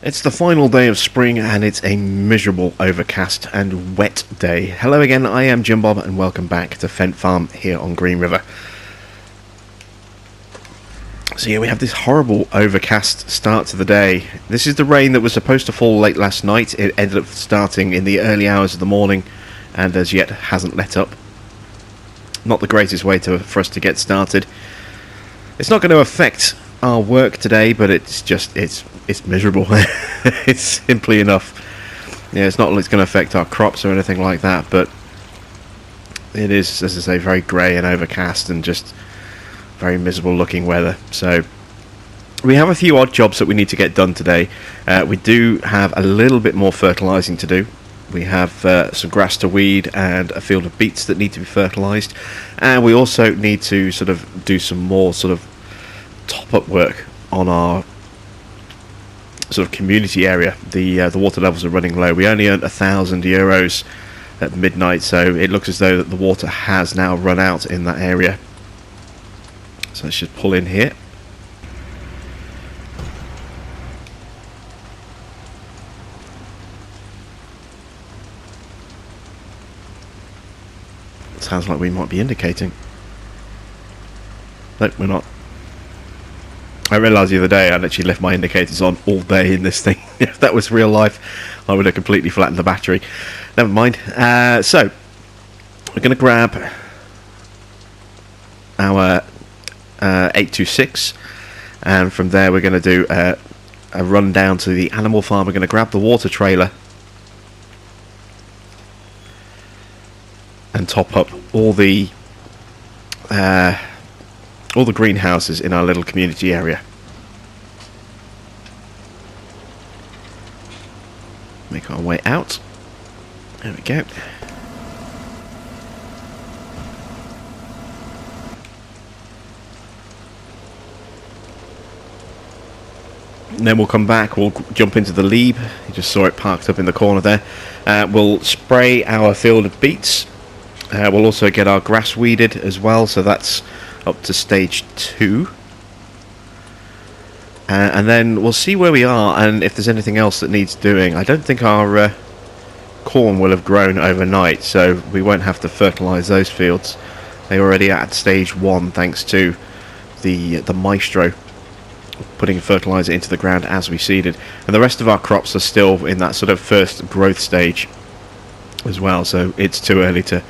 It's the final day of spring and it's a miserable, overcast and wet day. Hello again, I am Jim Bob and welcome back to Fendt Farm here on GreenRiver. So yeah, we have this horrible overcast start to the day. This is the rain that was supposed to fall late last night. It ended up starting in the early hours of the morning and as yet hasn't let up. Not the greatest way for us to get started. It's not going to affect our work today, but it's miserable. It's simply enough. Yeah, it's not like it's going to affect our crops or anything like that, but it is, as I say, very grey and overcast and just very miserable looking weather. So we have a few odd jobs that we need to get done today. We do have a little bit more fertilising to do. We have some grass to weed and a field of beets that need to be fertilised, and we also need to sort of do some more sort of top-up work on our sort of community area. The water levels are running low. We only earned €1,000 at midnight, so it looks as though that the water has now run out in that area. So let's just pull in here. Sounds like we might be indicating. Nope, we're not. I realised the other day I'd actually left my indicators on all day in this thing. If that was real life, I would have completely flattened the battery. Never mind. So, we're going to grab our 826, and from there we're going to do a run down to the animal farm. We're going to grab the water trailer and top up all the greenhouses in our little community area. Make our way out. There we go. And then we'll come back, we'll jump into the leab. You just saw it parked up in the corner there. We'll spray our field of beets. We'll also get our grass weeded as well, so that's up to stage 2. And then we'll see where we are and if there's anything else that needs doing. I don't think our corn will have grown overnight, so we won't have to fertilise those fields. They're already at stage 1 thanks to the maestro putting fertiliser into the ground as we seeded. And the rest of our crops are still in that sort of first growth stage as well, so it's too early to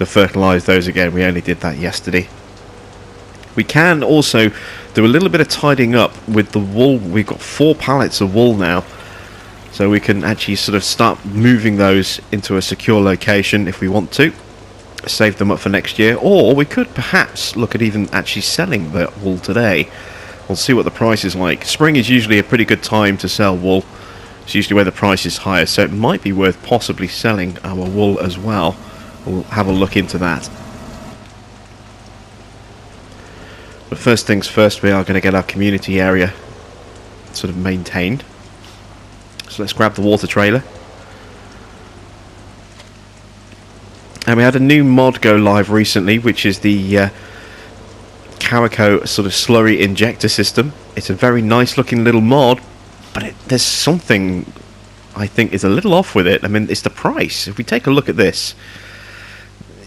fertilise those again. We only did that yesterday. We can also do a little bit of tidying up with the wool. We've got 4 pallets of wool now, so we can actually sort of start moving those into a secure location if we want to, save them up for next year, or we could perhaps look at even actually selling the wool today. We'll see what the price is like. Spring is usually a pretty good time to sell wool. It's usually where the price is higher, so it might be worth possibly selling our wool as well. We'll have a look into that. But first things first, we are going to get our community area sort of maintained. So let's grab the water trailer. And we had a new mod go live recently, which is the Calico sort of slurry injector system. It's a very nice looking little mod, but there's something I think is a little off with it. I mean, it's the price. If we take a look at this,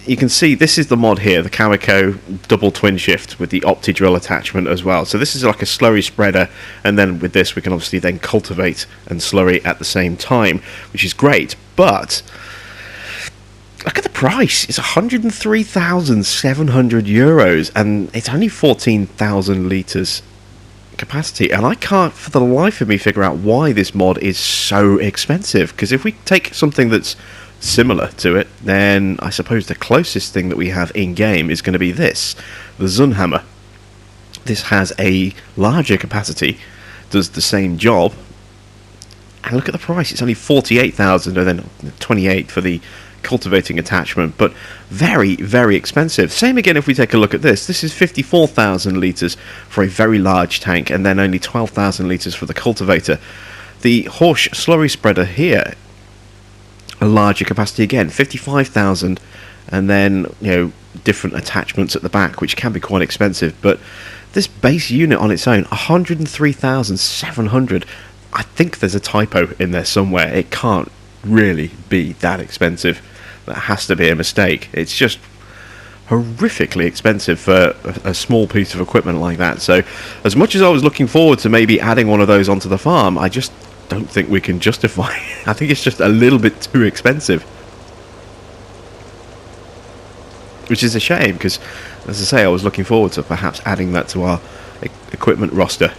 you can see this is the mod here, the Calico double twin shift with the OptiDrill attachment as well. So this is like a slurry spreader, and then with this we can obviously then cultivate and slurry at the same time, which is great. But look at the price. It's €103,700 and it's only 14,000 litres capacity, and I can't for the life of me figure out why this mod is so expensive, because if we take something that's similar to it, then I suppose the closest thing that we have in game is going to be this, the Zunhammer. This has a larger capacity, does the same job, and look at the price. It's only 48,000 and then 28 for the cultivating attachment, but very, very expensive. Same again if we take a look at this. This is 54,000 litres for a very large tank, and then only 12,000 litres for the cultivator. The Horsch slurry spreader here, a larger capacity again, 55,000, and then different attachments at the back, which can be quite expensive. But this base unit on its own, 103,700. I think there's a typo in there somewhere. It can't really be that expensive. That has to be a mistake. It's just horrifically expensive for a small piece of equipment like that. So as much as I was looking forward to maybe adding one of those onto the farm, I just don't think we can justify it. I think it's just a little bit too expensive, which is a shame, because as I say, I was looking forward to perhaps adding that to our equipment roster.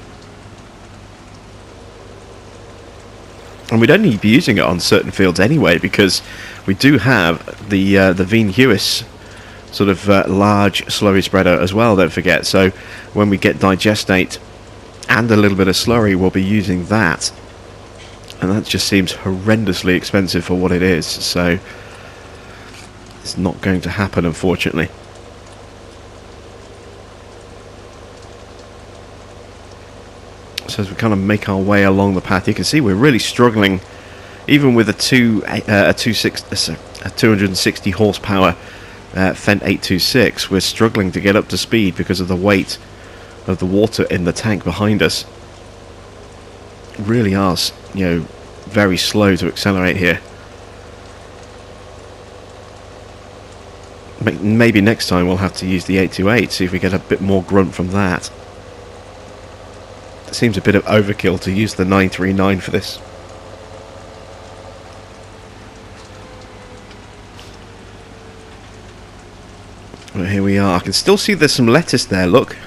And we'd only be using it on certain fields anyway, because we do have the Veen Hewis sort of large slurry spreader as well, don't forget. So when we get digestate and a little bit of slurry, we'll be using that. And that just seems horrendously expensive for what it is. So it's not going to happen, unfortunately. So as we kind of make our way along the path, you can see we're really struggling, even with a 260 horsepower Fendt 826. We're struggling to get up to speed because of the weight of the water in the tank behind us. Really are, very slow to accelerate here. Maybe next time we'll have to use the 828, see if we get a bit more grunt from that. It seems a bit of overkill to use the 939 for this. Well, here we are. I can still see there's some lettuce there, look.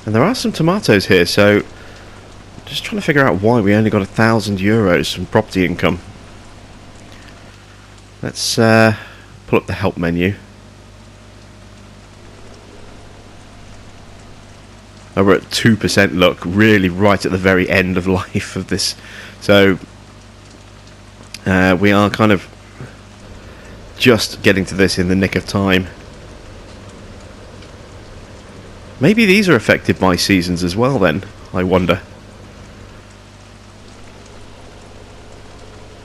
And there are some tomatoes here, so just trying to figure out why we only got €1,000 from property income. Let's pull up the help menu. Oh, we're at 2%, look, really right at the very end of life of this. So we are kind of just getting to this in the nick of time. Maybe these are affected by seasons as well then, I wonder.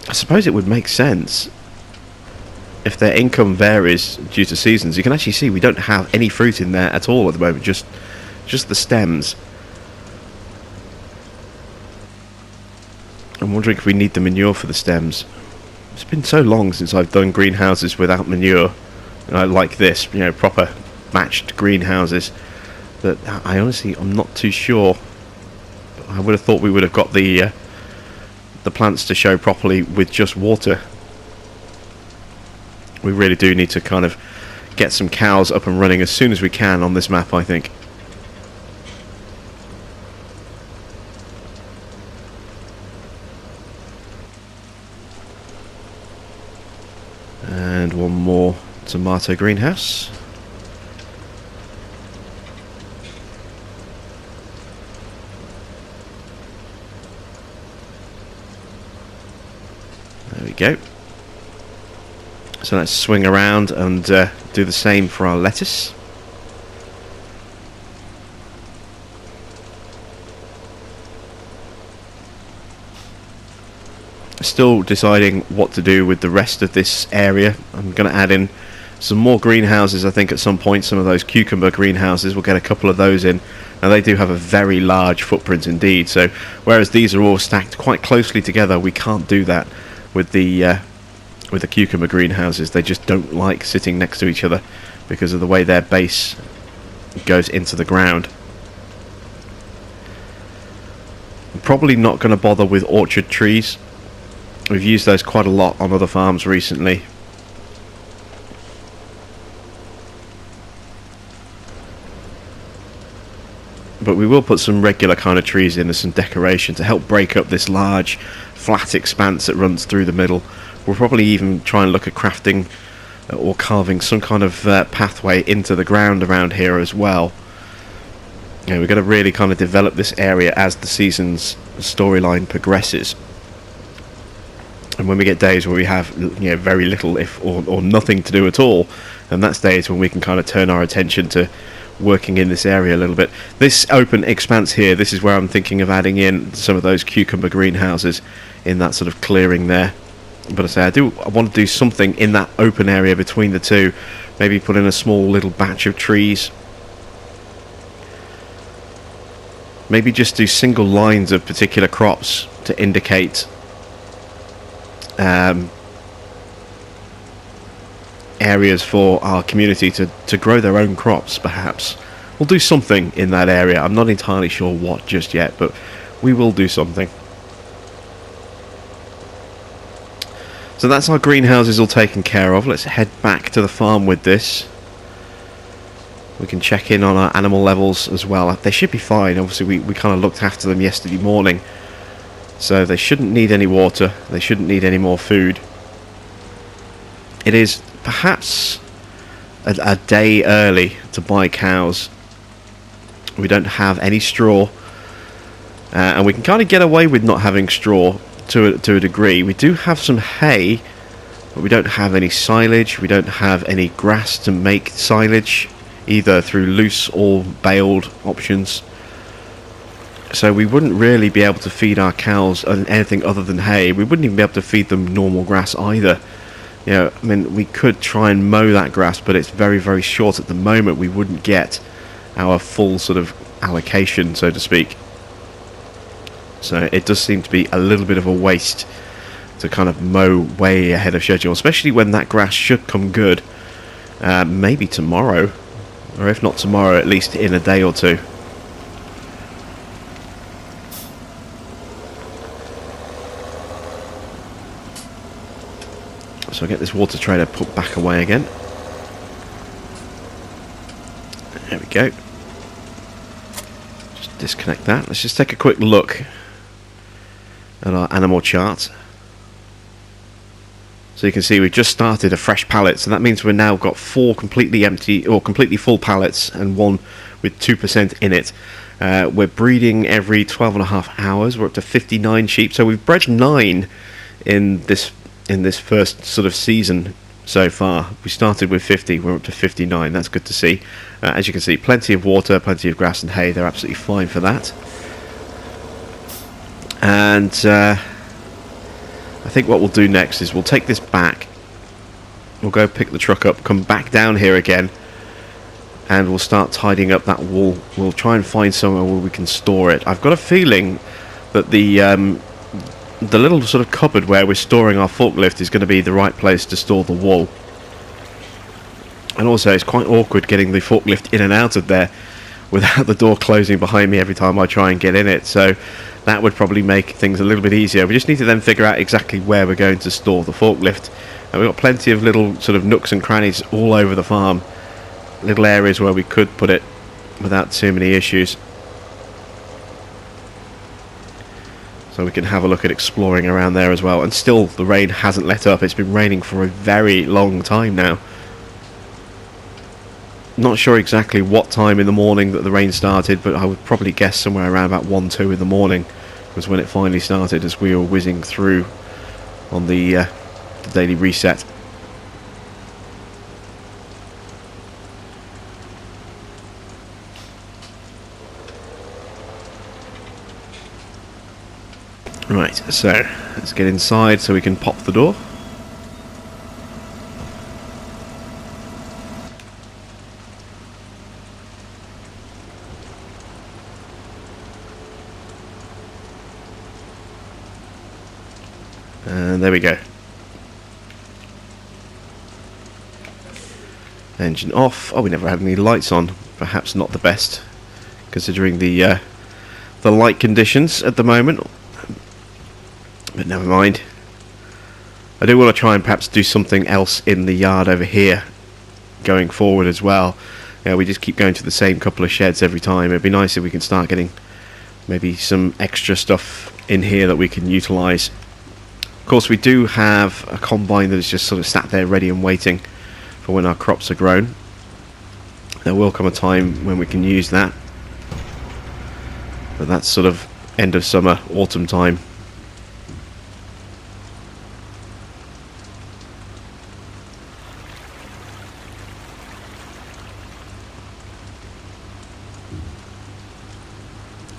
I suppose it would make sense if their income varies due to seasons. You can actually see we don't have any fruit in there at all at the moment, just the stems. I'm wondering if we need the manure for the stems. It's been so long since I've done greenhouses without manure, like this, proper matched greenhouses, that I'm not too sure. I would have thought we would have got the plants to show properly with just water. We really do need to kind of get some cows up and running as soon as we can on this map, I think. And one more tomato greenhouse. There we go. So let's swing around and do the same for our lettuce. Still deciding what to do with the rest of this area. I'm going to add in some more greenhouses, I think, at some point. Some of those cucumber greenhouses, we'll get a couple of those in. Now they do have a very large footprint indeed, so whereas these are all stacked quite closely together, we can't do that with the cucumber greenhouses. They just don't like sitting next to each other because of the way their base goes into the ground. I'm probably not going to bother with orchard trees. We've used those quite a lot on other farms recently. But we will put some regular kind of trees in as some decoration to help break up this large flat expanse that runs through the middle. We'll probably even try and look at crafting or carving some kind of pathway into the ground around here as well. We're going to really kind of develop this area as the season's storyline progresses. And when we get days where we have very little or nothing to do at all, then that's days when we can kind of turn our attention to working in this area a little bit. This open expanse here, this is where I'm thinking of adding in some of those cucumber greenhouses in that sort of clearing there. But I say I want to do something in that open area between the two. Maybe put in a small little batch of trees. Maybe just do single lines of particular crops to indicate areas for our community to grow their own crops, perhaps. We'll do something in that area. I'm not entirely sure what just yet, but we will do something. So that's our greenhouses all taken care of. Let's head back to the farm with this. We can check in on our animal levels as well. They should be fine. Obviously we kind of looked after them yesterday morning, so they shouldn't need any water, they shouldn't need any more food. It is perhaps a day early to buy cows. We don't have any straw, and we can kind of get away with not having straw to a degree. We do have some hay, but we don't have any silage. We don't have any grass to make silage, either through loose or baled options. So we wouldn't really be able to feed our cows on anything other than hay. We wouldn't even be able to feed them normal grass either. You know, I mean, we could try and mow that grass, but it's very, very short at the moment. We wouldn't get our full sort of allocation, so to speak. So it does seem to be a little bit of a waste to kind of mow way ahead of schedule, especially when that grass should come good maybe tomorrow, or if not tomorrow, at least in a day or two. So I'll get this water trailer put back away again. There we go. Just disconnect that. Let's just take a quick look at our animal chart. So you can see we've just started a fresh pallet, so that means we've now got 4 completely empty or completely full pallets and 1 with 2% in it. We're breeding every 12.5 hours. We're up to 59 sheep, so we've bred 9 in this first sort of season so far. We started with 50, we're up to 59. That's good to see. As you can see, plenty of water, plenty of grass and hay. They're absolutely fine for that. And I think what we'll do next is we'll take this back. We'll go pick the truck up, come back down here again, and we'll start tidying up that wall. We'll try and find somewhere where we can store it. I've got a feeling that the little sort of cupboard where we're storing our forklift is going to be the right place to store the wool. And also it's quite awkward getting the forklift in and out of there without the door closing behind me every time I try and get in it, so that would probably make things a little bit easier. We just need to then figure out exactly where we're going to store the forklift, and we've got plenty of little sort of nooks and crannies all over the farm, little areas where we could put it without too many issues. So we can have a look at exploring around there as well. And still the rain hasn't let up. It's been raining for a very long time now. Not sure exactly what time in the morning that the rain started, but I would probably guess somewhere around about 1-2 in the morning was when it finally started, as we were whizzing through on the daily reset. Right, so let's get inside so we can pop the door. And there we go. Engine off. Oh, we never had any lights on. Perhaps not the best, considering the light conditions at the moment. But never mind. I do want to try and perhaps do something else in the yard over here going forward as well. Yeah, we just keep going to the same couple of sheds every time. It'd be nice if we can start getting maybe some extra stuff in here that we can utilise. Of course, we do have a combine that is just sort of sat there ready and waiting for when our crops are grown. There will come a time when we can use that, but that's sort of end of summer, autumn time.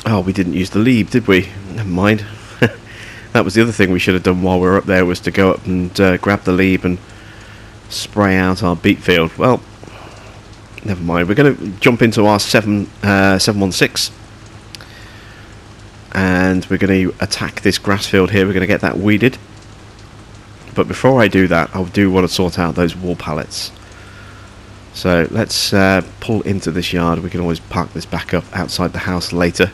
Oh, we didn't use the lead, did we? Never mind. That was the other thing we should have done while we were up there, was to go up and grab the lead and spray out our beet field. Well, never mind. We're going to jump into our 716. and we're going to attack this grass field here. We're going to get that weeded. But before I do that, I do want to sort out those wool pallets. So let's pull into this yard. We can always park this back up outside the house later.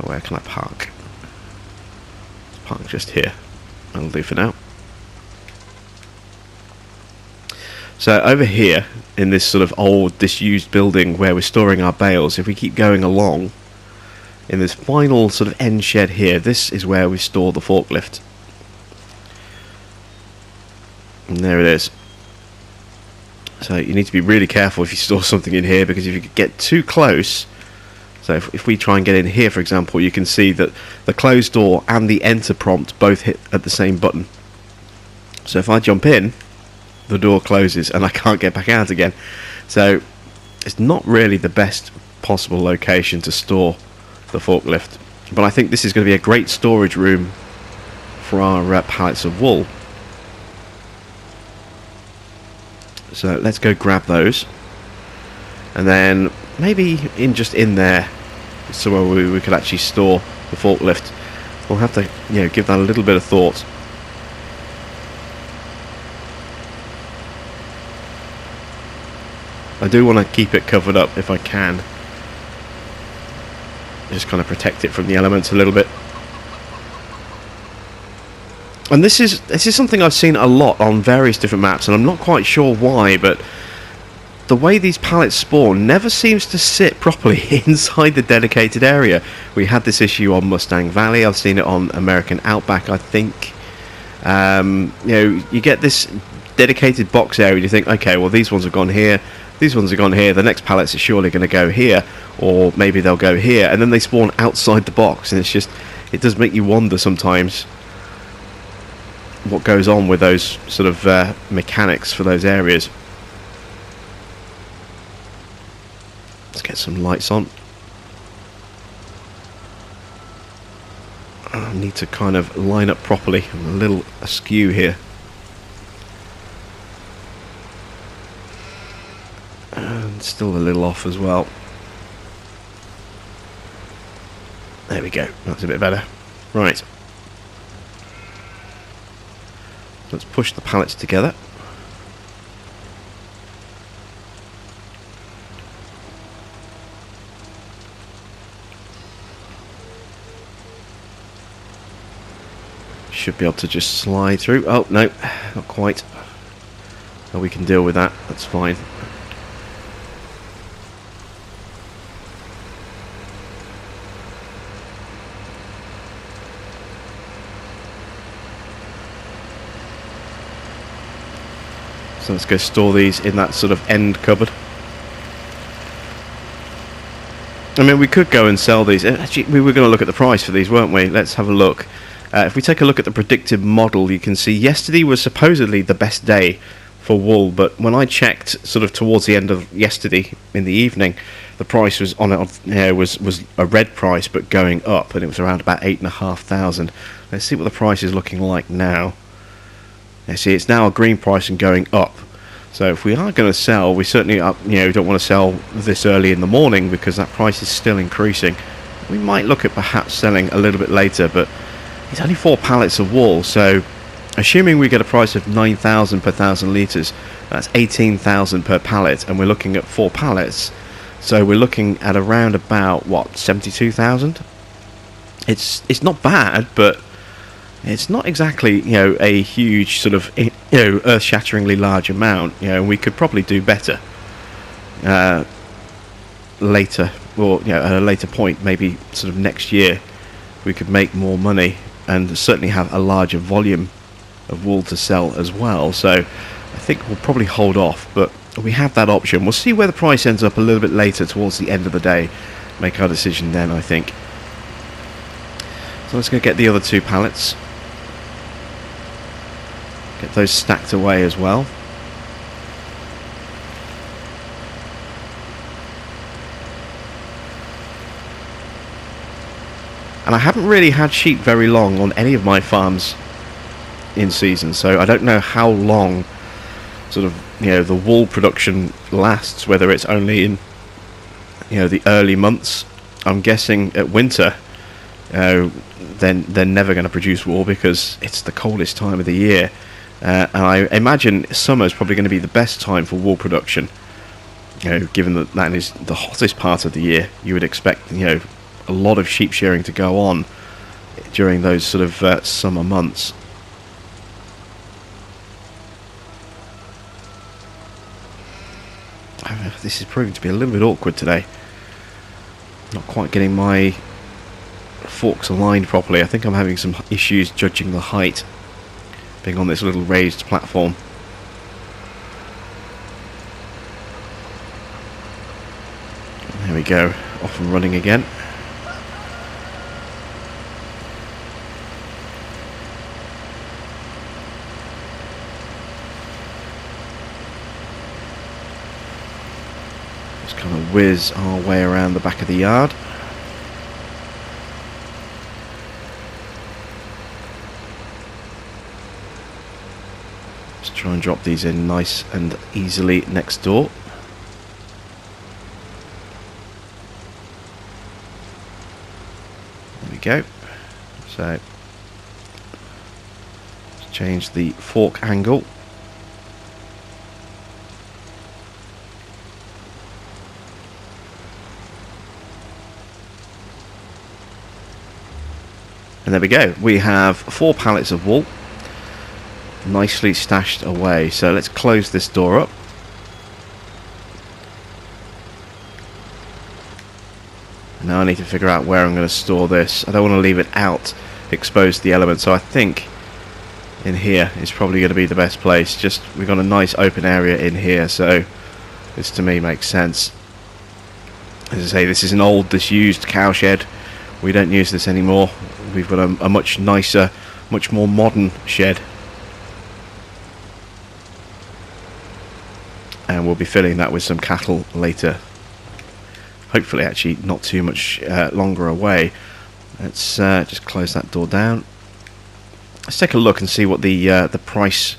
Where can I park? Let's park just here. That'll do for now. So over here, in this sort of old disused building where we're storing our bales, if we keep going along, in this final sort of end shed here, this is where we store the forklift. And there it is. So you need to be really careful if you store something in here, because if you get too close, so if we try and get in here, for example, you can see that the close door and the enter prompt both hit at the same button. So if I jump in, the door closes and I can't get back out again. So it's not really the best possible location to store the forklift. But I think this is going to be a great storage room for our pallets of wool. So let's go grab those, and then maybe just in there somewhere we could actually store the forklift. We'll have to give that a little bit of thought. I do want to keep it covered up if I can, just kind of protect it from the elements a little bit. And this is something I've seen a lot on various different maps, and I'm not quite sure why, but the way these pallets spawn never seems to sit properly inside the dedicated area. We had this issue on Mustang Valley. I've seen it on American Outback, I think. You get this dedicated box area, and you think, okay, well, these ones have gone here, these ones have gone here, the next pallets are surely going to go here, or maybe they'll go here, and then they spawn outside the box, and it does make you wonder sometimes what goes on with those sort of mechanics for those areas. Let's get some lights on. I need to kind of line up properly. I'm a little askew here. And still a little off as well. There we go. That's a bit better. Right. Let's push the pallets together. Should be able to just slide through. Oh, no, not quite. Oh, we can deal with that. That's fine. So let's go store these in that sort of end cupboard. I mean, we could go and sell these. Actually, we were going to look at the price for these, weren't we? Let's have a look. If we take a look at the predictive model, you can see yesterday was supposedly the best day for wool, but when I checked sort of towards the end of yesterday in the evening, the price was was a red price but going up, and it was around about 8,500. Let's see what the price is looking like now. You see, it's now a green price and going up. So if we are going to sell, we certainly don't want to sell this early in the morning because that price is still increasing. We might look at perhaps selling a little bit later, but it's only 4 pallets of wool, so assuming we get a price of 9,000 per 1,000 litres, that's 18,000 per pallet, and we're looking at 4 pallets, so we're looking at around about, what, 72,000? It's not bad, but it's not exactly, a huge sort of, earth-shatteringly large amount. And we could probably do better later, or at a later point, maybe sort of next year, we could make more money and certainly have a larger volume of wool to sell as well. So I think we'll probably hold off, but we have that option. We'll see where the price ends up a little bit later towards the end of the day. Make our decision then, I think. So let's go get the other 2 pallets. Get those stacked away as well. And I haven't really had sheep very long on any of my farms in season, so I don't know how long sort of the wool production lasts, whether it's only in the early months I'm guessing at winter, then they're never going to produce wool because it's the coldest time of the year. And I imagine summer is probably going to be the best time for wool production. Given that that is the hottest part of the year, you would expect a lot of sheep shearing to go on during those sort of summer months. This is proving to be a little bit awkward today. Not quite getting my forks aligned properly. I think I'm having some issues judging the height, being on this little raised platform. There we go, off and running again. Just kind of whiz our way around the back of the yard. Just try and drop these in nice and easily next door. Go. So let's change the fork angle. And there we go. We have 4 pallets of wool nicely stashed away. So let's close this door up. Now I need to figure out where I'm going to store this. I don't want to leave it out exposed to the elements, so I think in here is probably going to be the best place. Just we've got a nice open area in here, so this to me makes sense. As I say, this is an old disused cow shed. We don't use this anymore. We've got a much nicer, much more modern shed, and we'll be filling that with some cattle later. Hopefully actually not too much longer away. Let's just close that door down. Let's take a look and see what the price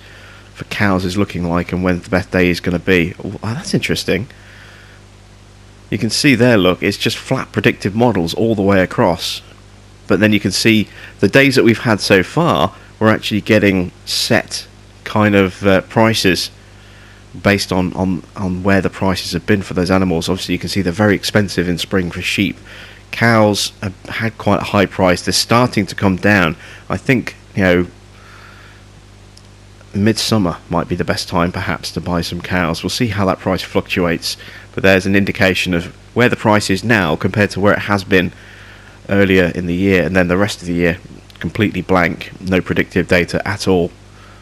for cows is looking like and when the best day is going to be. Oh, that's interesting. You can see there, look, it's just flat predictive models all the way across. But then you can see the days that we've had so far, we're actually getting set kind of prices based on where the prices have been for those animals. Obviously you can see they're very expensive in spring for sheep. Cows have had quite a high price. They're starting to come down. I think midsummer might be the best time perhaps to buy some cows. We'll see how that price fluctuates, but there's an indication of where the price is now compared to where it has been earlier in the year, and then the rest of the year completely blank, no predictive data at all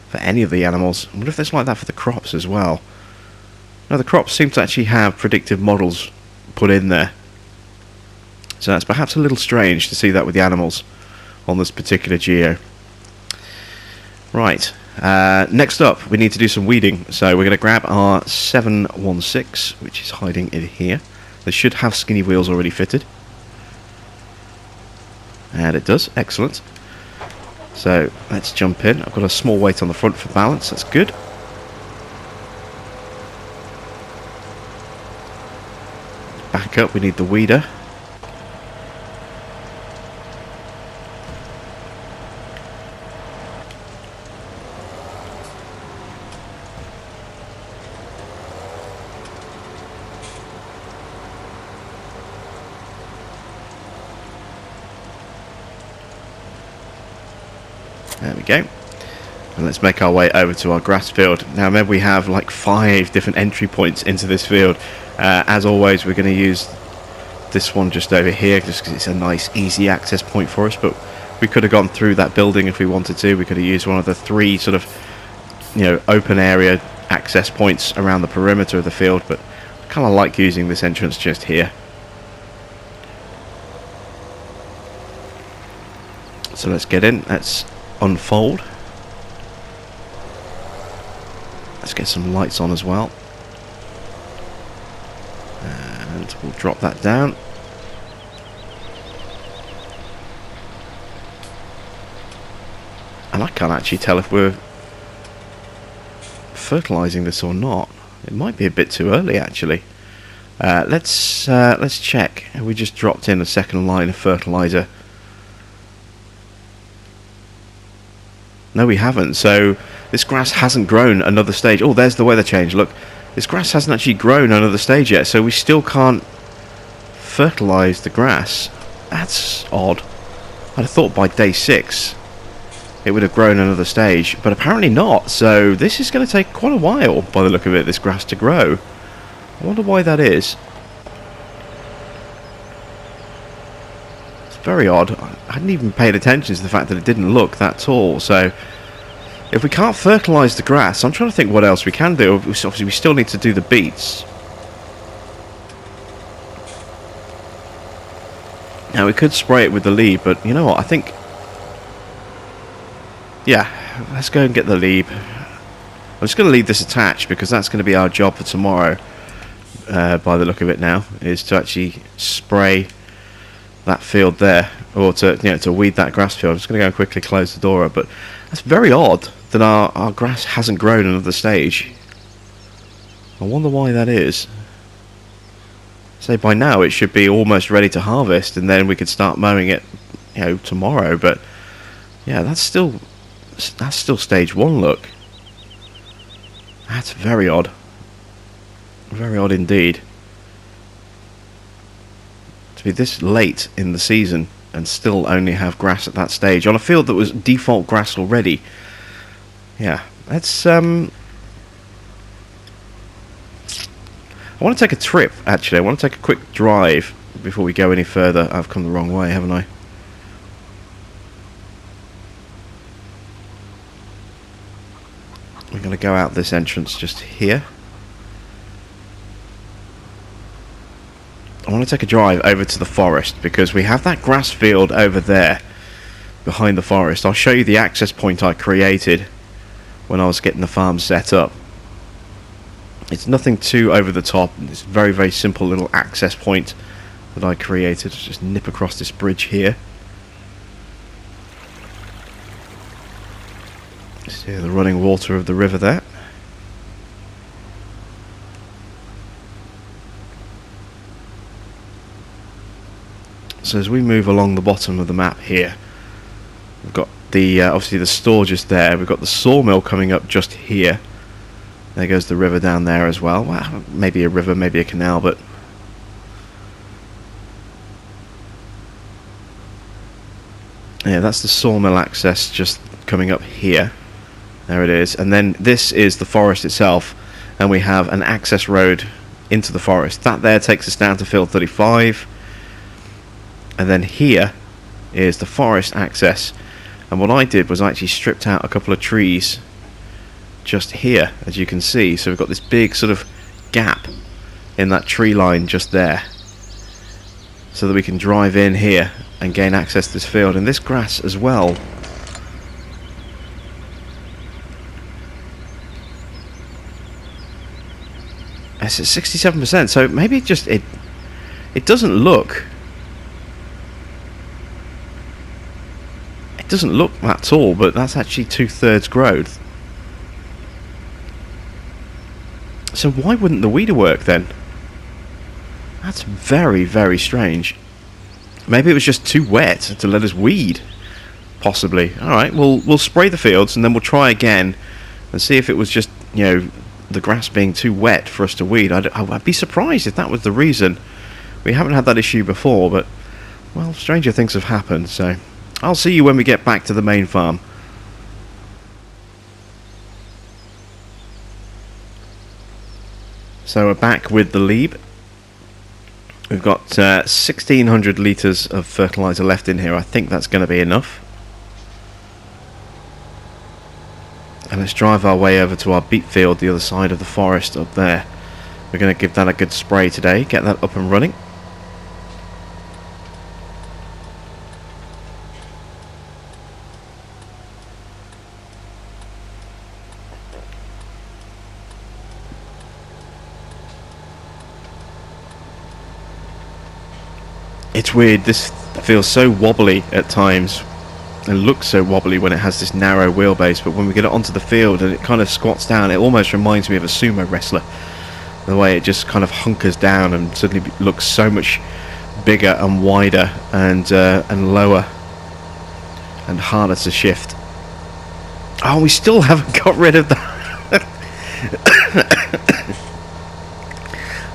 for any of the animals. I wonder if there's like that for the crops as well. No, the crops seem to actually have predictive models put in there, so that's perhaps a little strange to see that with the animals on this particular geo. Right, next up we need to do some weeding, so we're going to grab our 716, which is hiding in here. They should have skinny wheels already fitted, and it does. Excellent. So let's jump in. I've got a small weight on the front for balance, that's good. Back up, we need the weeder. There we go. And let's make our way over to our grass field. Now remember, we have like 5 different entry points into this field. As always, we're going to use this one just over here just because it's a nice easy access point for us, but we could have gone through that building if we wanted to. We could have used one of the 3 sort of open area access points around the perimeter of the field, but I kind of like using this entrance just here. So let's get in. Let's unfold. Let's get some lights on as well, and we'll drop that down. And I can't actually tell if we're fertilizing this or not. It might be a bit too early actually. Let's check. We just dropped in a second line of fertilizer. No, we haven't. So this grass hasn't grown another stage. Oh, there's the weather change. Look, this grass hasn't actually grown another stage yet, so we still can't fertilize the grass. That's odd. I'd have thought by day 6 it would have grown another stage, but apparently not. So this is going to take quite a while, by the look of it, this grass to grow. I wonder why that is. It's very odd. I hadn't even paid attention to the fact that it didn't look that tall. So if we can't fertilise the grass, I'm trying to think what else we can do. Obviously we still need to do the beets. Now we could spray it with the lead, but you know what, I think... Yeah, let's go and get the lead. I'm just going to leave this attached because that's going to be our job for tomorrow. By the look of it now, is to actually spray that field there, or to weed that grass field. I'm just going to go and quickly close the door up, but that's very odd that our grass hasn't grown another stage. I wonder why that is. Say by now it should be almost ready to harvest, and then we could start mowing it, tomorrow. But yeah, that's still stage 1. Look, that's very odd. Very odd indeed. To be this late in the season and still only have grass at that stage on a field that was default grass already. Yeah, let's I want to take a trip, actually. I want to take a quick drive before we go any further. I've come the wrong way, haven't I? We're going to go out this entrance just here. I want to take a drive over to the forest because we have that grass field over there behind the forest. I'll show you the access point I created when I was getting the farm set up. It's nothing too over the top. It's a very, very simple little access point that I created. Just nip across this bridge here. See the running water of the river there. So as we move along the bottom of the map here, we've got the obviously the store just there. We've got the sawmill coming up just here. There goes the river down there as well. Well, maybe a river, maybe a canal, but yeah, that's the sawmill access just coming up here. There it is. And then this is the forest itself, and we have an access road into the forest. That there takes us down to field 35. And then here is the forest access, and what I did was I actually stripped out a couple of trees just here, as you can see. So we've got this big sort of gap in that tree line just there, so that we can drive in here and gain access to this field. And this grass as well, it's at 67%, so maybe it doesn't look that tall, but that's actually 2/3 growth. So why wouldn't the weeder work then? That's very, very strange. Maybe it was just too wet to let us weed, possibly. Alright, we'll spray the fields and then we'll try again and see if it was just, the grass being too wet for us to weed. I'd be surprised if that was the reason. We haven't had that issue before, but, well, stranger things have happened, so I'll see you when we get back to the main farm. So we're back with the lead. We've got 1,600 litres of fertiliser left in here. I think that's going to be enough. And let's drive our way over to our beet field, the other side of the forest up there. We're going to give that a good spray today, get that up and running. It's weird, this feels so wobbly at times. It looks so wobbly when it has this narrow wheelbase, but when we get it onto the field and it kind of squats down, it almost reminds me of a sumo wrestler. The way it just kind of hunkers down and suddenly looks so much bigger and wider and lower and harder to shift. Oh, we still haven't got rid of that.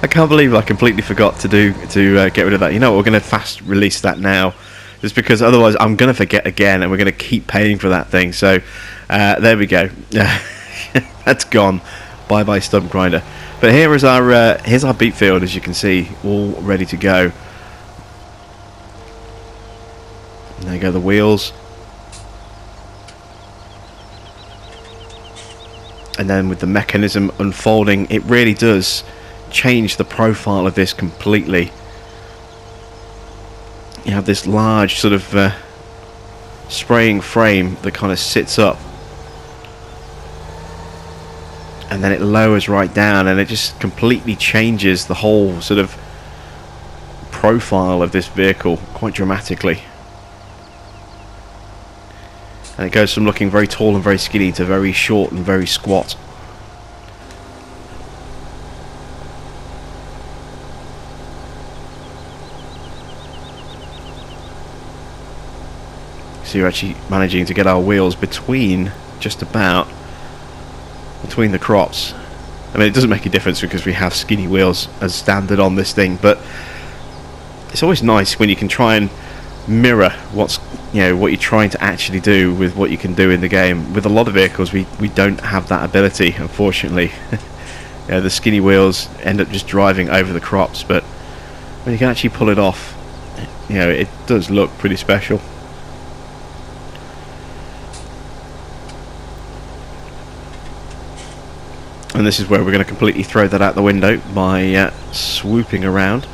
I can't believe I completely forgot to get rid of that. You know what, we're going to fast release that now, just because otherwise I'm going to forget again and we're going to keep paying for that thing. So there we go. That's gone. Bye bye stump grinder. But here is our here's our beet field, as you can see, all ready to go. And there go the wheels. And then with the mechanism unfolding, it really does change the profile of this completely. You have this large sort of spraying frame that kind of sits up, and then it lowers right down, and it just completely changes the whole sort of profile of this vehicle quite dramatically. And it goes from looking very tall and very skinny to very short and very squat. So you're actually managing to get our wheels between the crops. I mean, it doesn't make a difference because we have skinny wheels as standard on this thing, but it's always nice when you can try and mirror what you're trying to actually do with what you can do in the game. With a lot of vehicles, we don't have that ability, unfortunately. The skinny wheels end up just driving over the crops, but when you can actually pull it off, it does look pretty special. And this is where we're going to completely throw that out the window by swooping around.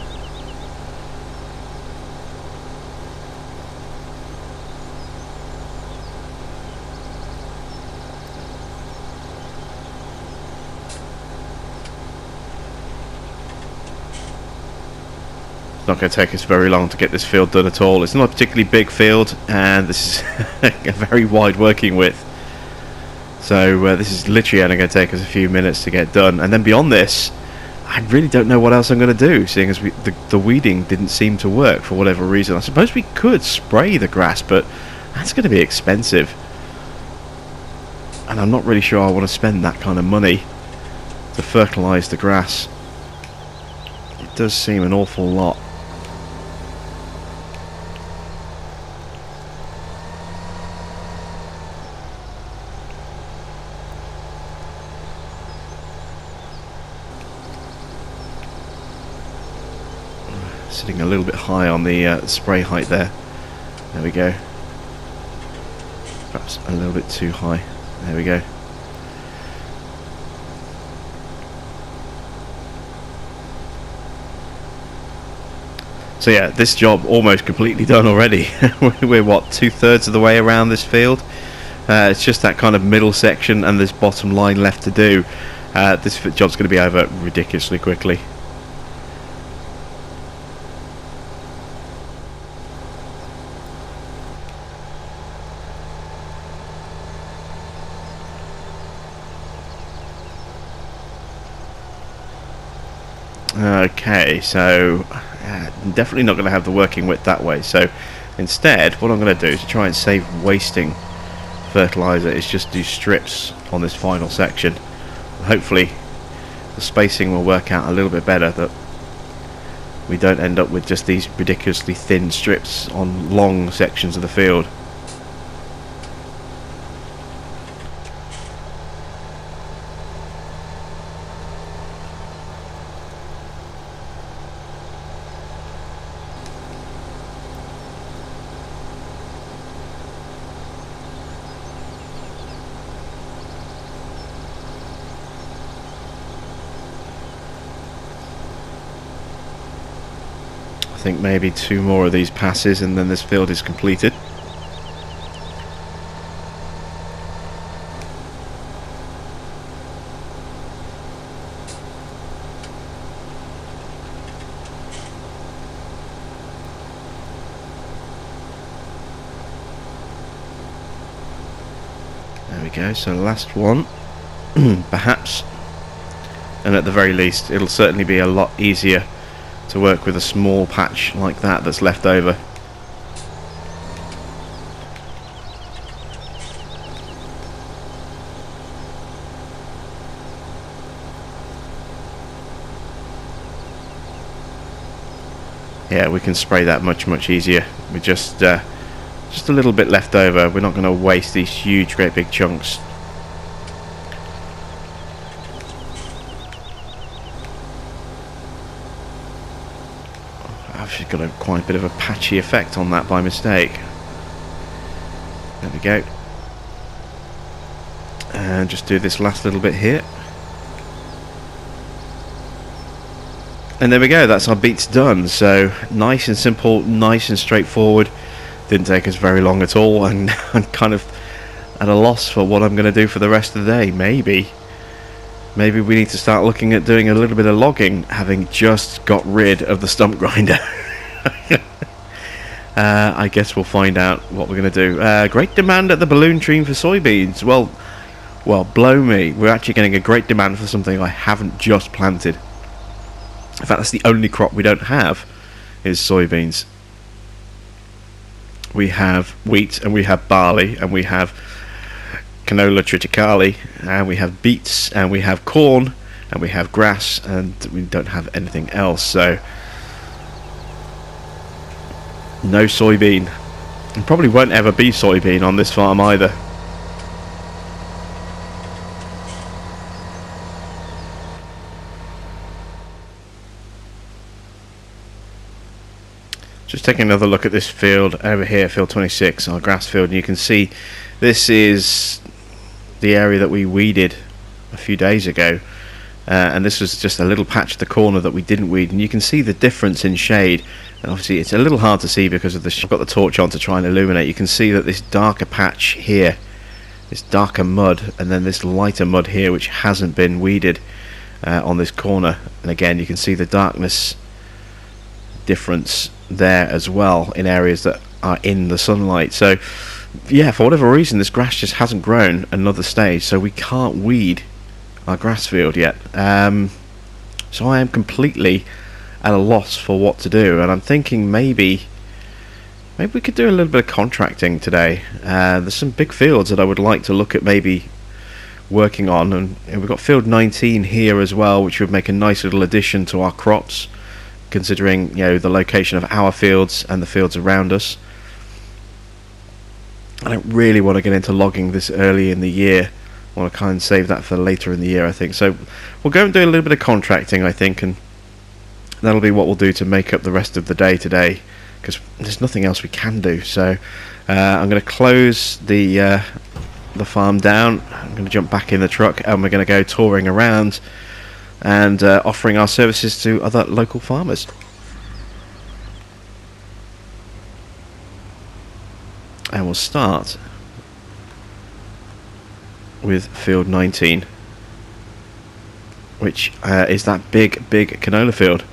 It's not going to take us very long to get this field done at all. It's not a particularly big field, and this is a very wide working width. So this is literally only going to take us a few minutes to get done. And then beyond this, I really don't know what else I'm going to do, seeing as the weeding didn't seem to work for whatever reason. I suppose we could spray the grass, but that's going to be expensive. And I'm not really sure I want to spend that kind of money to fertilise the grass. It does seem an awful lot. Sitting a little bit high on the spray height there. There we go. Perhaps a little bit too high. There we go. So yeah, this job almost completely done already. We're what, 2/3 of the way around this field. It's just that kind of middle section and this bottom line left to do. This job's going to be over ridiculously quickly. Okay, so definitely not going to have the working width that way. So instead, what I'm going to do to try and save wasting fertilizer is just do strips on this final section. Hopefully the spacing will work out a little bit better, that we don't end up with just these ridiculously thin strips on long sections of the field. I think maybe 2 more of these passes and then this field is completed. There we go, so last one. Perhaps and at the very least it'll certainly be a lot easier to work with a small patch like that that's left over. Yeah, we can spray that much easier with just a little bit left over. We're not going to waste these huge, great big chunks. I've actually got quite a bit of a patchy effect on that by mistake. There we go. And just do this last little bit here. And there we go, that's our beets done. So nice and simple, nice and straightforward. Didn't take us very long at all, and I'm kind of at a loss for what I'm going to do for the rest of the day. Maybe we need to start looking at doing a little bit of logging, having just got rid of the stump grinder. I guess we'll find out what we're going to do. Great demand at the balloon stream for soybeans. Well, blow me. We're actually getting a great demand for something I haven't just planted. In fact, that's the only crop we don't have, is soybeans. We have wheat, and we have barley, and we have canola triticale, and we have beets, and we have corn, and we have grass, and we don't have anything else. So no soybean, and probably won't ever be soybean on this farm either. Just taking another look at this field over here, field 26, our grass field, and you can see this is the area that we weeded a few days ago, and this was just a little patch at the corner that we didn't weed, and you can see the difference in shade. And obviously it's a little hard to see because of the I've got the torch on to try and illuminate. You can see that this darker patch here, this darker mud, and then this lighter mud here, which hasn't been weeded on this corner, and again you can see the darkness difference there as well in areas that are in the sunlight. So yeah, for whatever reason this grass just hasn't grown another stage, so we can't weed our grass field yet. So I am completely at a loss for what to do, and I'm thinking maybe we could do a little bit of contracting today. There's some big fields that I would like to look at maybe working on, and we've got field 19 here as well, which would make a nice little addition to our crops, considering, you know, the location of our fields and the fields around us. I don't really want to get into logging this early in the year. I want to kind of save that for later in the year, I think. So we'll go and do a little bit of contracting, I think, and that'll be what we'll do to make up the rest of the day today, because there's nothing else we can do. So I'm going to close the farm down. I'm going to jump back in the truck, and we're going to go touring around and offering our services to other local farmers. And we'll start with field 19, which is that big canola field.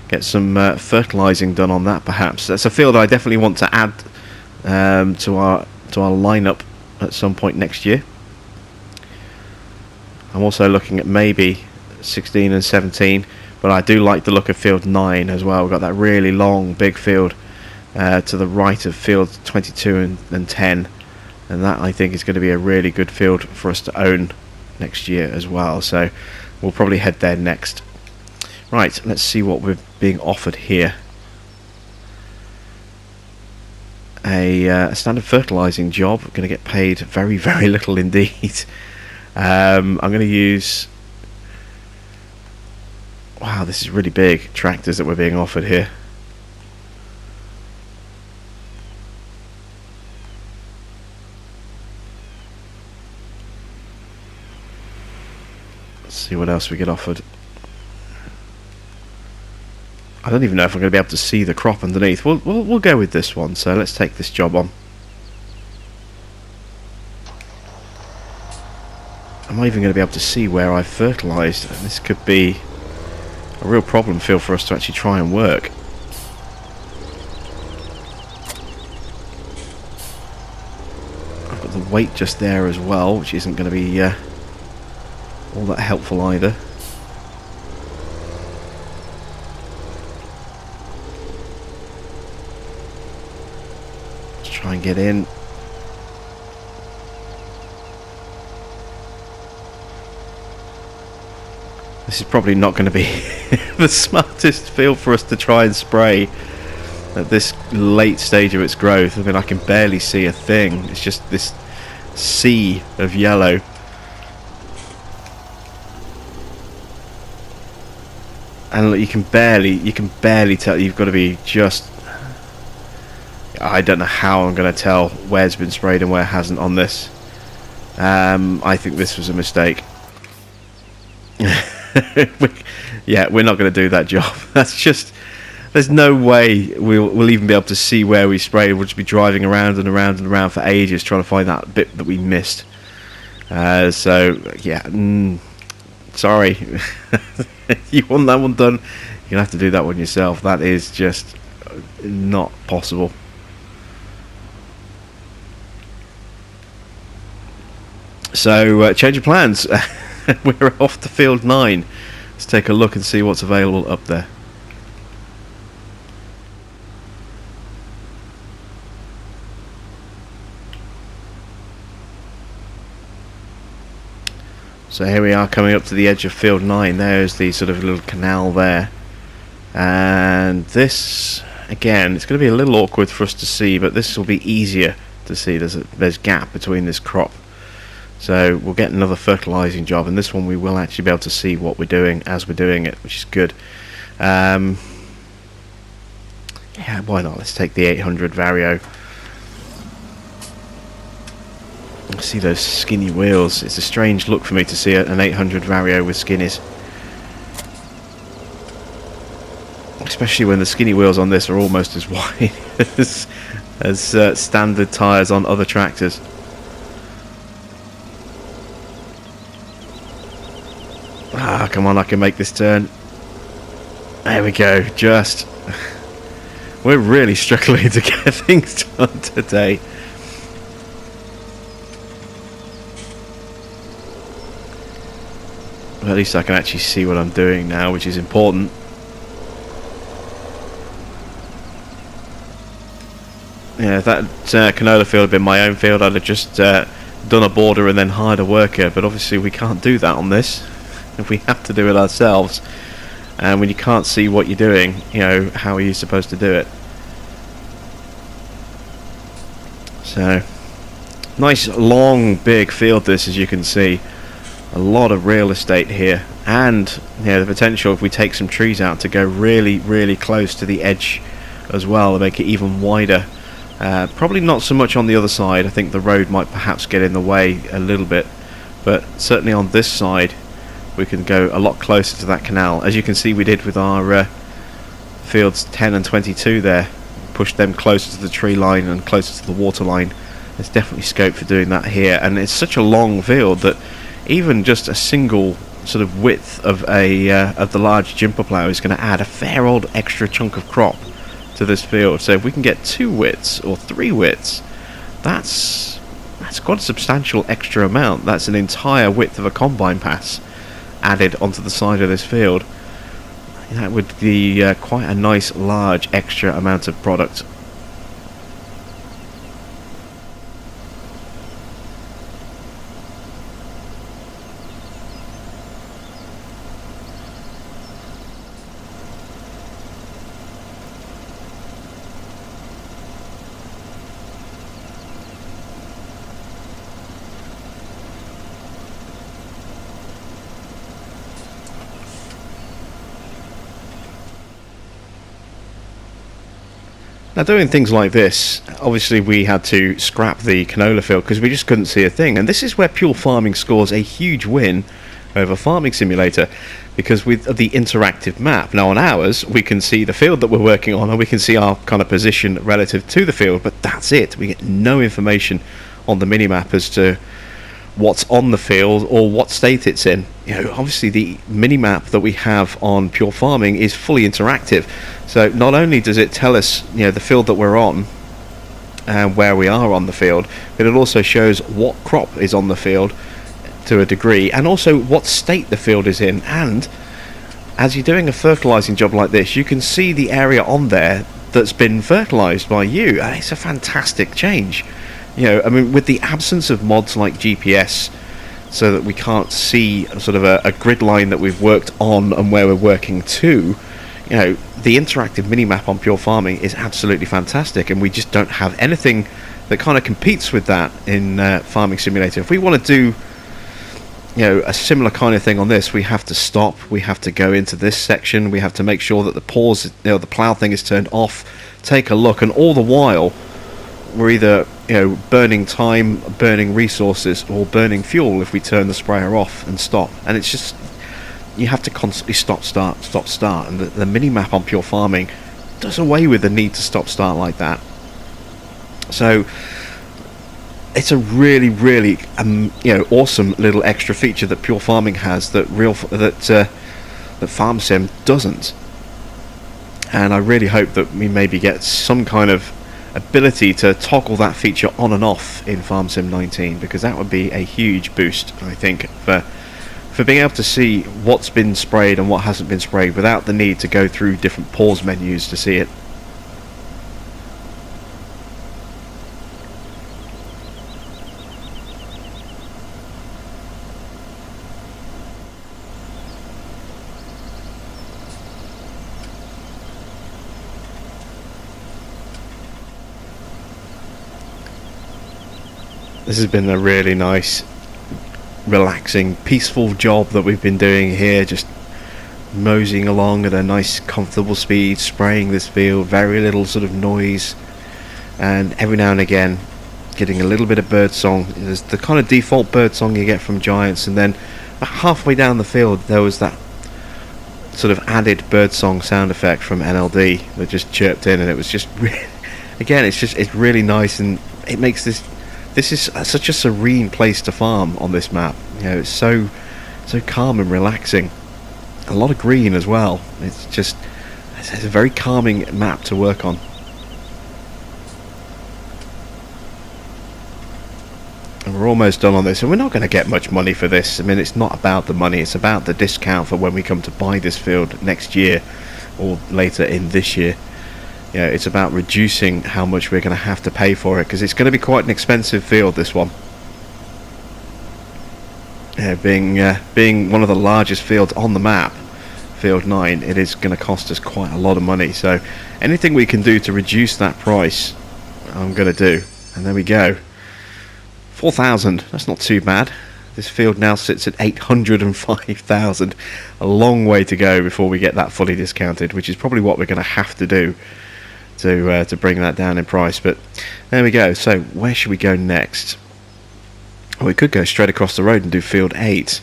Get some fertilizing done on that, perhaps. That's a field I definitely want to add to our lineup at some point next year. I'm also looking at maybe 16 and 17, but I do like the look of field 9 as well. We've got that really long big field to the right of field 22 and 10, and that I think is going to be a really good field for us to own next year as well. So we'll probably head there next. Right, let's see what we're being offered here. A standard fertilizing job. We're going to get paid very little indeed. I'm going to use, wow, this is really big, tractors that we're being offered here. Let's see what else we get offered. I don't even know if I'm going to be able to see the crop underneath. We'll go with this one, so let's take this job on. I'm not even going to be able to see where I've fertilised. This could be a real problem field for us to actually try and work. I've got the weight just there as well, which isn't going to be all that helpful either. Let's try and get in. This is probably not going to be the smartest field for us to try and spray at this late stage of its growth. I mean, I can barely see a thing. It's just this sea of yellow. And look, you can barely tell. You've got to be just... I don't know how I'm going to tell where's been sprayed and where hasn't on this. I think this was a mistake. Yeah, we're not going to do that job. That's just... There's no way we'll even be able to see where we sprayed. We'll just be driving around and around and around for ages trying to find that bit that we missed. So, yeah, sorry. You want that one done, you're going to have to do that one yourself. That is just not possible. So, change of plans. We're off to field 9. Let's take a look and see what's available up there. So here we are coming up to the edge of field 9. There's the sort of little canal there. And this, again, it's going to be a little awkward for us to see, but this will be easier to see. There's gap between this crop. So we'll get another fertilizing job, and this one we will actually be able to see what we're doing as we're doing it, which is good. Yeah, why not? Let's take the 800 Vario. See those skinny wheels. It's a strange look for me to see an 800 Vario with skinnies, especially when the skinny wheels on this are almost as wide as standard tyres on other tractors. Ah, come on, I can make this turn. There we go. Just we're really struggling to get things done today. Well, at least I can actually see what I'm doing now, which is important. Yeah, if that canola field had been my own field, I'd have just done a border and then hired a worker, but obviously we can't do that on this. We have to do it ourselves, and when you can't see what you're doing, you know, how are you supposed to do it? So, nice long big field this, as you can see. A lot of real estate here, and yeah, the potential, if we take some trees out, to go really, really close to the edge as well, to make it even wider. Probably not so much on the other side. I think the road might perhaps get in the way a little bit, but certainly on this side we can go a lot closer to that canal, as you can see we did with our fields 10 and 22 there. Pushed them closer to the tree line and closer to the water line. There's definitely scope for doing that here, and it's such a long field that even just a single sort of width of the large jumper plough is going to add a fair old extra chunk of crop to this field. So if we can get 2 widths or 3 widths, that's quite a substantial extra amount. That's an entire width of a combine pass added onto the side of this field. That would be quite a nice large extra amount of product. Now, doing things like this, obviously we had to scrap the canola field because we just couldn't see a thing, and this is where Pure Farming scores a huge win over Farming Simulator, because with the interactive map. Now on ours we can see the field that we're working on, and we can see our kind of position relative to the field, but that's it. We get no information on the minimap as to what's on the field or what state it's in. You know, obviously the minimap that we have on Pure Farming is fully interactive, so not only does it tell us, you know, the field that we're on and where we are on the field, but it also shows what crop is on the field to a degree, and also what state the field is in. And as you're doing a fertilizing job like this, you can see the area on there that's been fertilized by you, and it's a fantastic change. You know, I mean, with the absence of mods like GPS, so that we can't see sort of a grid line that we've worked on and where we're working to, you know, the interactive mini-map on Pure Farming is absolutely fantastic, and we just don't have anything that kind of competes with that in Farming Simulator. If we want to do, you know, a similar kind of thing on this, we have to stop, we have to go into this section, we have to make sure that the pause, you know, the plough thing is turned off, take a look, and all the while we're either, you know, burning time, burning resources, or burning fuel if we turn the sprayer off and stop. And it's just, you have to constantly stop, start, and the mini-map on Pure Farming does away with the need to stop, start like that. So it's a really, really, you know, awesome little extra feature that Pure Farming has that Farm Sim doesn't. And I really hope that we maybe get some kind of ability to toggle that feature on and off in Farm Sim 19, because that would be a huge boost, I think, for being able to see what's been sprayed and what hasn't been sprayed without the need to go through different pause menus to see it. This has been a really nice, relaxing, peaceful job that we've been doing here, just moseying along at a nice comfortable speed, spraying this field, very little sort of noise, and every now and again getting a little bit of bird song. There's the kind of default bird song you get from Giants, and then halfway down the field there was that sort of added bird song sound effect from NLD that just chirped in, and it was just again, it's really nice, and it makes this is such a serene place to farm on this map. You know, it's so calm and relaxing. A lot of green as well. It's a very calming map to work on. And we're almost done on this, and we're not going to get much money for this. I mean, it's not about the money, it's about the discount for when we come to buy this field next year or later in this year. You know, it's about reducing how much we're going to have to pay for it, because it's going to be quite an expensive field, this one. Being one of the largest fields on the map, Field 9, it is going to cost us quite a lot of money. So anything we can do to reduce that price, I'm going to do. And there we go. 4,000, that's not too bad. This field now sits at 805,000. A long way to go before we get that fully discounted, which is probably what we're going to have to do to bring that down in price. But there we go. So where should we go next? Well, we could go straight across the road and do Field 8.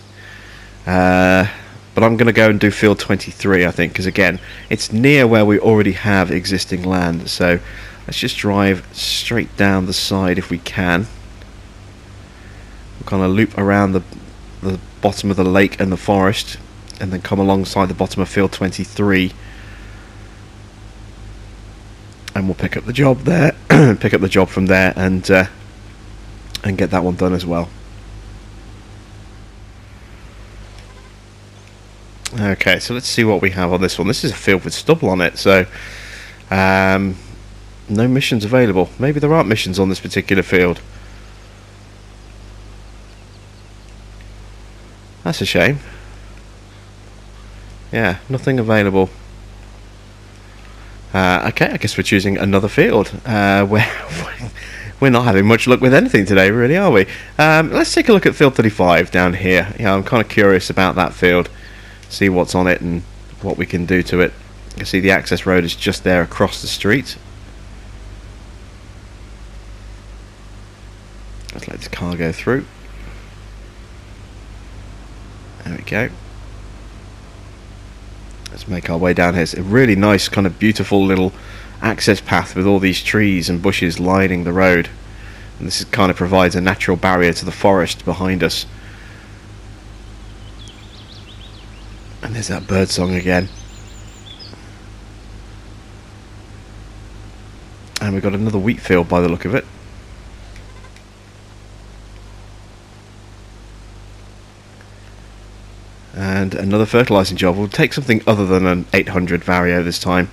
But I'm going to go and do Field 23, I think, because again, it's near where we already have existing land. So let's just drive straight down the side if we can. We'll kind of loop around the bottom of the lake and the forest, and then come alongside the bottom of Field 23. And we'll pick up the job there, pick up the job from there, and get that one done as well. Okay, so let's see what we have on this one. This is a field with stubble on it, so no missions available. Maybe there aren't missions on this particular field. That's a shame. Yeah, nothing available. Okay, I guess we're choosing another field. We're not having much luck with anything today, really, are we? Let's take a look at Field 35 down here. Yeah, I'm kind of curious about that field. See what's on it and what we can do to it. You can see the access road is just there across the street. Let's let this car go through. There we go. Let's make our way down here. It's a really nice, kind of beautiful little access path with all these trees and bushes lining the road. And this kind of provides a natural barrier to the forest behind us. And there's that bird song again. And we've got another wheat field by the look of it. And another fertilizing job. We'll take something other than an 800 Vario this time.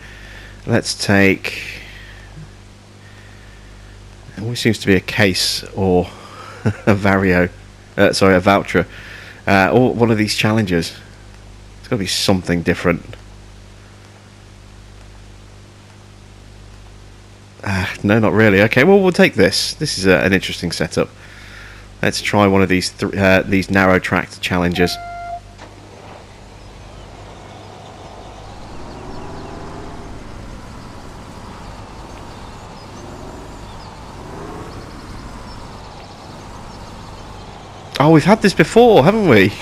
Let's take... It always seems to be a case or a Vario. Sorry, a Voucher. Or one of these challenges. It's got to be something different. No, not really. Okay, well, we'll take this. This is an interesting setup. Let's try one of these narrow tracked challenges. Oh, we've had this before, haven't we?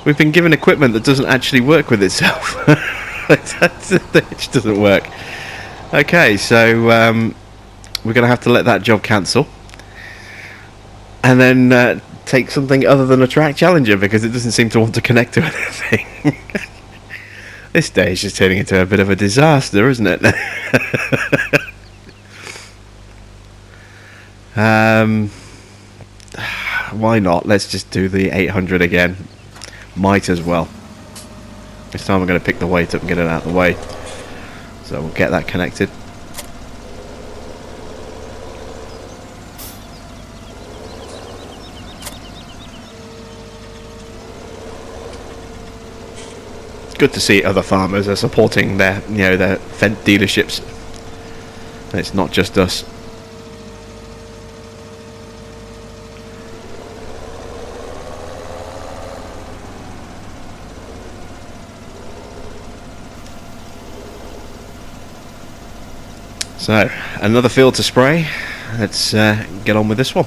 We've been given equipment that doesn't actually work with itself. It doesn't work. Okay, so we're going to have to let that job cancel. And then take something other than a track challenger, because it doesn't seem to want to connect to anything. This day is just turning into a bit of a disaster, isn't it? Why not? Let's just do the 800 again. Might as well. This time I'm going to pick the weight up and get it out of the way. So we'll get that connected. It's good to see other farmers are supporting their Fendt dealerships. And it's not just us. So, another field to spray. Let's get on with this one.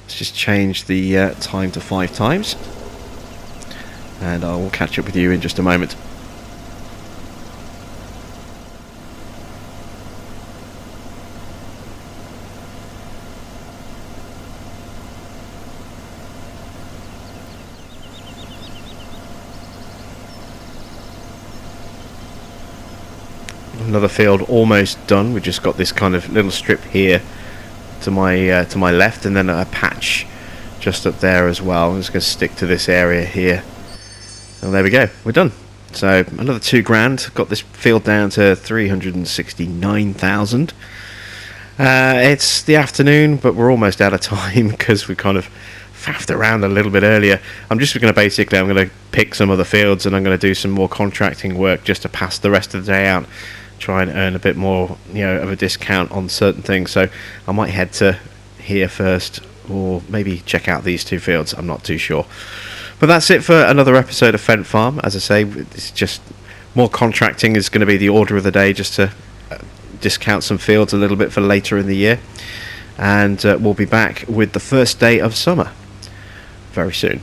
Let's just change the time to 5 times. And I will catch up with you in just a moment. Another field almost done. We've just got this kind of little strip here to my left, and then a patch just up there as well. I'm just going to stick to this area here, and there we go, we're done. So another £2,000. Got this field down to 369,000. It's the afternoon, but we're almost out of time because we kind of faffed around a little bit earlier. I'm going to pick some other fields, and I'm going to do some more contracting work just to pass the rest of the day out, try and earn a bit more of a discount on certain things. So I might head to here first, or maybe check out these 2 fields. I'm not too sure. But that's it for another episode of Fendt Farm. As I say, it's just more contracting is going to be the order of the day, just to discount some fields a little bit for later in the year. And we'll be back with the first day of summer very soon.